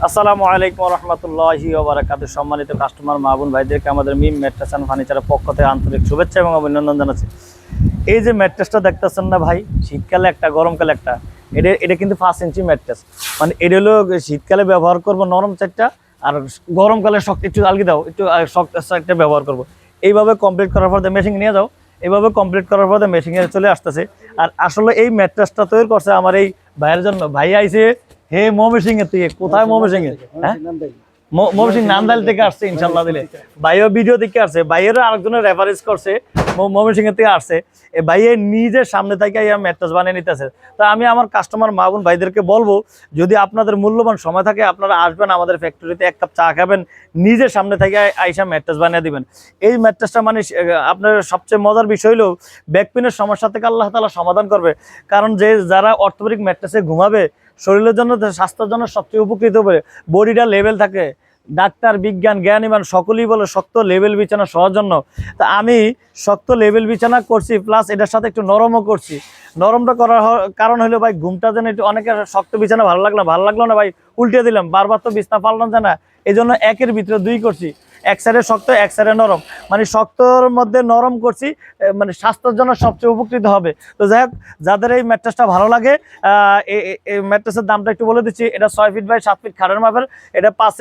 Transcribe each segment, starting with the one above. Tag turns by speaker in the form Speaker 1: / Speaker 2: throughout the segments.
Speaker 1: আসসালামু আলাইকুম রহমতুল্লাহি ওয়া বারাকাতুহু। সম্মানিত কাস্টমার মা বোন ভাইদেরকে আমাদের মিম ম্যাট্রেস অ্যান্ড ফার্নিচারের পক্ষ থেকে আন্তরিক শুভেচ্ছা এবং অভিনন্দন জানাচ্ছি। এই যে ম্যাট্রেসটা দেখতেছেন না ভাই, শীতকালে একটা গরমকালে একটা, এটা কিন্তু 5 ইঞ্চি ম্যাট্রেস। মানে এটা হলো শীতকালে ব্যবহার করব নরম চারটা, আর গরমকালে শক্ত একটু আলগি দাও, একটু শক্ত একটা ব্যবহার করব। এইভাবে কমপ্লিট করার পর মেশিং নিয়ে যাও, এইভাবে কমপ্লিট করার পর মেশিংয়ে চলে আসতেছে। আর আসলে এই ম্যাট্রেসটা তৈরি করছে আমার এই ভাইয়ের জন্য। ভাই আইছে হে ময়মনসিং এর থেকে। কোথায় ময়মনসিং এ? হ্যাঁ, ময়মনসিং নান্দাইল থেকে আসছে ইনশাল্লাহ দিলে। ভাইও ভিডিও দেখে আসছে, ভাইয়েরও আরেকজনের রেফারেন্স করছে, ময়মনসিং এর থেকে আসছে। এই ভাইয়ে নিজের সামনে থেকে ম্যাট্রেস বানিয়ে নিতেছে। তা আমি আমার কাস্টমার মা বোন ভাইদেরকে বলবো, যদি আপনাদের মূল্যবান সময় থাকে আপনারা আসবেন আমাদের ফ্যাক্টরিতে, এক কাপ চা খাবেন, নিজের সামনে থেকে আইসা ম্যাট্রেস বানিয়ে দিবেন। এই ম্যাট্রেসটা মানে আপনার সবচেয়ে মজার বিষয় হলো ব্যাক পেনের সমস্যা থেকে আল্লাহ তাআলা সমাধান করবে। কারণ যারা অর্থোপেডিক ম্যাট্রেসে ঘুমাবে, শরীরের জন্য, স্বাস্থ্যের জন্য সবচেয়ে উপকৃত হবে। বডিটা লেভেল থাকে, ডাক্তার বিজ্ঞান জ্ঞানীমান সকলেই বলে শক্ত লেভেল বিছানা সবার জন্য। তা আমি শক্ত লেভেল বিছানা করছি, প্লাস এটার সাথে একটু নরমও করছি। নরমটা করার কারণ হলো ভাই, ঘুমটা যেন একটু, অনেকের শক্ত বিছানা ভালো লাগলো না ভাই, উল্টে দিলাম, বারবার তো বিছানা পাল্টানো যায় না, এই জন্য একের ভিতরে দুই করছি। এক সাইডে শক্ত, এক সাইডে নরম, মানে শক্তর মধ্যে নরম করছি, মানে স্বাস্থ্যের জন্য সবচেয়ে উপকৃত হবে। তো যাই হোক, যাদের এই ম্যাট্রেসটা ভালো লাগে, এই ম্যাট্রেসের দামটা একটু বলে দিচ্ছি। এটা 6 ফিট বাই 7 ফিট খাটের মাপের, এটা 5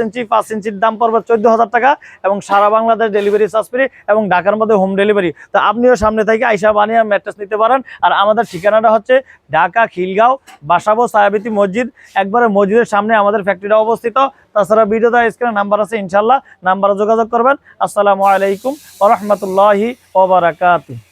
Speaker 1: ইঞ্চির দাম পড়বে 14,000 টাকা, এবং সারা বাংলাদেশ ডেলিভারি চার্জ ফ্রি, এবং ঢাকার মধ্যে হোম ডেলিভারি। তো আপনিও সামনে থেকে আইসা বানিয়ে ম্যাট্রেস নিতে পারেন। আর আমাদের ঠিকানাটা হচ্ছে ঢাকা খিলগাঁও বাসাবো ছায়াবীথি মসজিদ, একবারে মসজিদের সামনে আমাদের ফ্যাক্টরিটা অবস্থিত। তাছাড়া ভিডিওতে স্ক্রিনে নাম্বার আছে, ইনশাল্লাহ নাম্বারে যোগাযোগ করবেন। আসসালামু আলাইকুম ওয়া রাহমাতুল্লাহি ওয়া বারাকাতুহু।